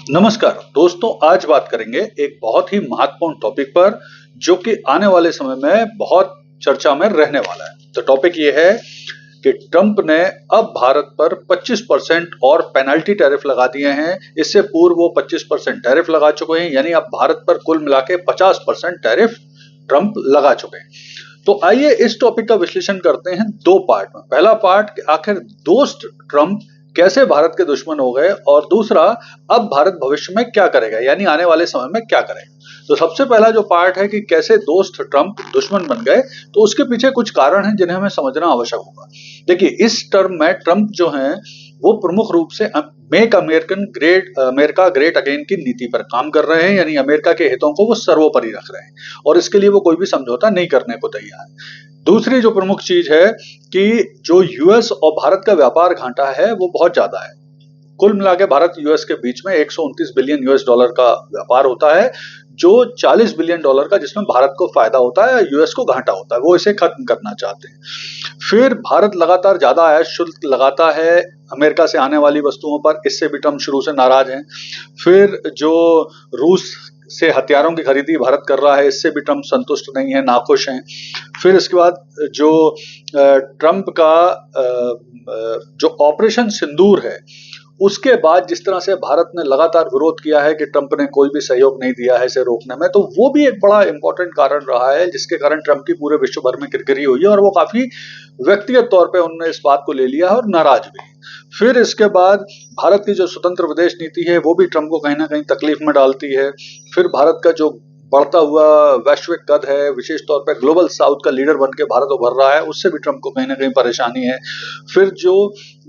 नमस्कार दोस्तों, आज बात करेंगे एक बहुत ही महत्वपूर्ण टॉपिक पर जो कि आने वाले समय में बहुत चर्चा में रहने वाला है। तो टॉपिक ये है कि ट्रंप ने अब भारत पर 25% और पेनल्टी टैरिफ लगा दिए हैं। इससे पूर्व वो 25% टैरिफ लगा चुके हैं, यानी अब भारत पर कुल मिला के 50% टैरिफ ट्रंप लगा चुके हैं। तो आइए इस टॉपिक का विश्लेषण करते हैं दो पार्ट में। पहला पार्ट कि आखिर दोस्त ट्रंप कैसे भारत के दुश्मन हो गए, और दूसरा अब भारत भविष्य में क्या करेगा, यानी आने वाले समय में क्या करेगा। तो सबसे पहला जो पार्ट है कि कैसे दोस्त ट्रंप दुश्मन बन गए, तो उसके पीछे कुछ कारण हैं जिन्हें हमें समझना आवश्यक होगा। देखिए, इस टर्म में ट्रंप जो हैं वो प्रमुख रूप से मेक अमेरिका ग्रेट अगेन की नीति पर काम कर रहे हैं, यानी अमेरिका के हितों को वो सर्वोपरि रख रहे हैं और इसके लिए वो कोई भी समझौता नहीं करने को तैयार है। दूसरी जो प्रमुख चीज है कि जो यूएस और भारत का व्यापार घाटा है वो बहुत ज्यादा है। कुल मिला के भारत यूएस के बीच में 129 बिलियन यूएस डॉलर का व्यापार होता है, जो 40 बिलियन डॉलर का जिसमें भारत को फायदा होता है, यूएस को घाटा होता है। वो इसे खत्म करना चाहते हैं। फिर भारत लगातार ज्यादा आयात शुल्क लगाता है अमेरिका से आने वाली वस्तुओं पर, इससे भी ट्रंप शुरू से नाराज हैं। फिर जो रूस से हथियारों की खरीदी भारत कर रहा है, इससे भी ट्रंप संतुष्ट नहीं है, नाखुश हैं। फिर इसके बाद जो ट्रंप का जो ऑपरेशन सिंदूर है, उसके बाद जिस तरह से भारत ने लगातार विरोध किया है कि ट्रंप ने कोई भी सहयोग नहीं दिया है इसे रोकने में, तो वो भी एक बड़ा इंपॉर्टेंट कारण रहा है जिसके कारण ट्रंप की पूरे विश्व भर में किरकिरी हुई है और वो काफी व्यक्तिगत तौर पे उन्होंने इस बात को ले लिया है और नाराज भी। फिर इसके बाद भारत की जो स्वतंत्र विदेश नीति है वो भी ट्रंप को कहीं ना कहीं तकलीफ में डालती है। फिर भारत का जो बढ़ता हुआ वैश्विक कद है, विशेष तौर पर ग्लोबल साउथ का लीडर बन के भारत उभर रहा है, उससे भी ट्रंप को कहीं ना कहीं परेशानी है। फिर जो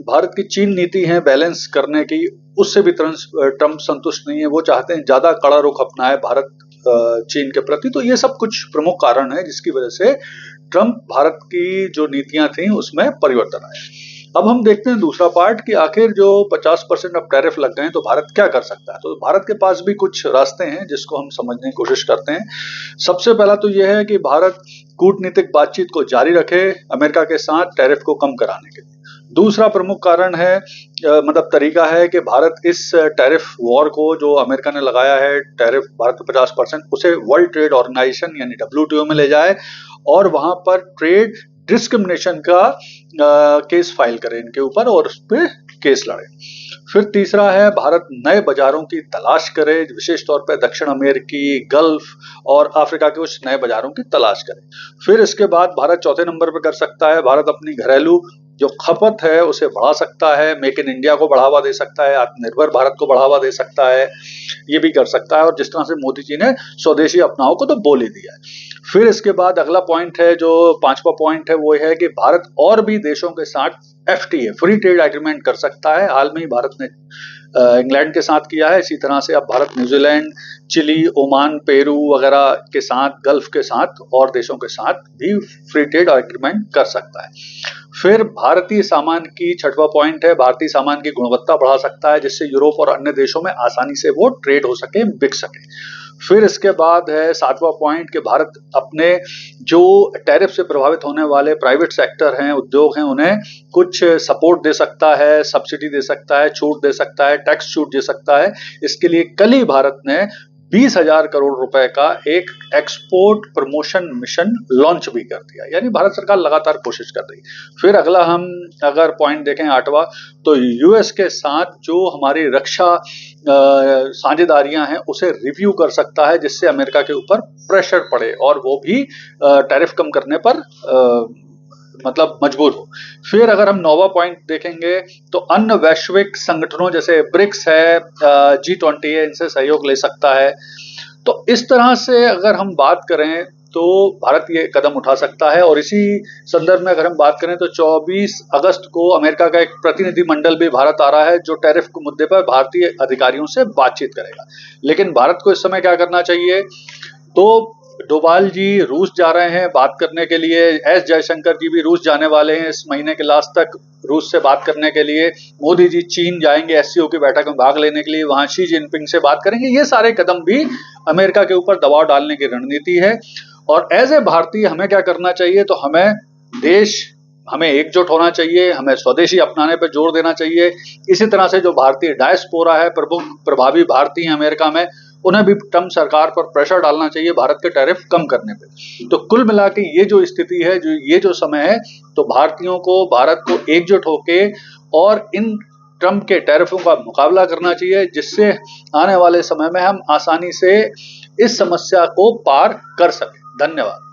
भारत की चीन नीति है बैलेंस करने की, उससे भी ट्रंप संतुष्ट नहीं है। वो चाहते हैं ज्यादा कड़ा रुख अपनाए भारत चीन के प्रति। तो ये सब कुछ प्रमुख कारण है जिसकी वजह से ट्रंप भारत की जो नीतियां थी उसमें परिवर्तन आया। अब हम देखते हैं दूसरा पार्ट कि आखिर जो 50% अब टैरिफ लग गए हैं तो भारत क्या कर सकता है। तो भारत के पास भी कुछ रास्ते हैं जिसको हम समझने की कोशिश करते हैं। सबसे पहला तो यह है कि भारत कूटनीतिक बातचीत को जारी रखे अमेरिका के साथ टैरिफ को कम कराने के लिए। दूसरा प्रमुख कारण है तरीका है कि भारत इस टैरिफ वॉर को जो अमेरिका ने लगाया है, टैरिफ भारत पे 50%, उसे वर्ल्ड ट्रेड ऑर्गेनाइजेशन यानी WTO में ले जाए और वहां पर ट्रेड डिस्क्रिमिनेशन का केस फाइल करें इनके ऊपर और उस पर केस लड़े। फिर तीसरा है भारत नए बाजारों की तलाश करे, विशेष तौर पर दक्षिण अमेरिकी, गल्फ और अफ्रीका के कुछ नए बाजारों की तलाश करे। फिर इसके बाद भारत चौथे नंबर पर कर सकता है, भारत अपनी घरेलू जो खपत है उसे बढ़ा सकता है, मेक इन इंडिया को बढ़ावा दे सकता है, आत्मनिर्भर भारत को बढ़ावा दे सकता है, ये भी कर सकता है। और जिस तरह से मोदी जी ने स्वदेशी अपनाओ को तो बोल ही दिया है। फिर इसके बाद अगला पॉइंट है, जो पांचवा पॉइंट है, वो है कि भारत और भी देशों के साथ FTA फ्री ट्रेड एग्रीमेंट कर सकता है। हाल में ही भारत ने इंग्लैंड के साथ किया है, इसी तरह से अब Bharat New Zealand, Chile, Oman, Peru वगैरह के साथ, गल्फ के साथ और देशों के साथ भी फ्री ट्रेड एग्रीमेंट कर सकता है। फिर भारतीय सामान की, छठवां पॉइंट है, भारतीय सामान की गुणवत्ता बढ़ा सकता है जिससे यूरोप और अन्य देशों में आसानी से वो ट्रेड हो सके, बिक सके। फिर इसके बाद है सातवां पॉइंट कि भारत अपने जो टैरिफ से प्रभावित होने वाले प्राइवेट सेक्टर हैं, उद्योग हैं, उन्हें कुछ सपोर्ट दे सकता है, सब्सिडी दे सकता है, छूट दे सकता है, टैक्स छूट दे सकता है। इसके लिए कल ही भारत ने 20,000 करोड़ रुपए का एक एक्सपोर्ट प्रमोशन मिशन लॉन्च भी कर दिया, यानी भारत सरकार लगातार कोशिश कर रही है। फिर अगला हम अगर पॉइंट देखें आठवां, तो यूएस के साथ जो हमारी रक्षा साझेदारियां हैं उसे रिव्यू कर सकता है जिससे अमेरिका के ऊपर प्रेशर पड़े और वो भी टैरिफ कम करने पर मजबूर हो। फिर अगर हम नौवां पॉइंट देखेंगे तो अन्य वैश्विक संगठनों जैसे ब्रिक्स है, G20 है, इनसे सहयोग ले सकता है। तो इस तरह से अगर हम बात करें तो भारत ये कदम उठा सकता है। और इसी संदर्भ में अगर हम बात करें तो 24 अगस्त को अमेरिका का एक प्रतिनिधिमंडल भी भारत आ रहा है जो टैरिफ के मुद्दे पर भारतीय अधिकारियों से बातचीत करेगा। लेकिन भारत को इस समय क्या करना चाहिए, तो डोभाल जी रूस जा रहे हैं बात करने के लिए, S जयशंकर जी भी रूस जाने वाले हैं इस महीने के लास्ट तक रूस से बात करने के लिए, मोदी जी चीन जाएंगे SCO की बैठक में भाग लेने के लिए, वहां शी जिनपिंग से बात करेंगे। ये सारे कदम भी अमेरिका के ऊपर दबाव डालने की रणनीति है। और एज ए भारतीय हमें क्या करना चाहिए, तो हमें देश हमें एकजुट होना चाहिए, हमें स्वदेशी अपनाने पर जोर देना चाहिए। इसी तरह से जो भारतीय डायस्पोरा है, प्रभावी भारतीय अमेरिका में, उन्हें भी ट्रम्प सरकार पर प्रेशर डालना चाहिए भारत के टैरिफ कम करने पे। तो कुल मिला के ये जो स्थिति है, ये जो समय है, तो भारतीयों को, भारत को एकजुट होके और इन ट्रम्प के टैरिफों का मुकाबला करना चाहिए, जिससे आने वाले समय में हम आसानी से इस समस्या को पार कर सकें। धन्यवाद।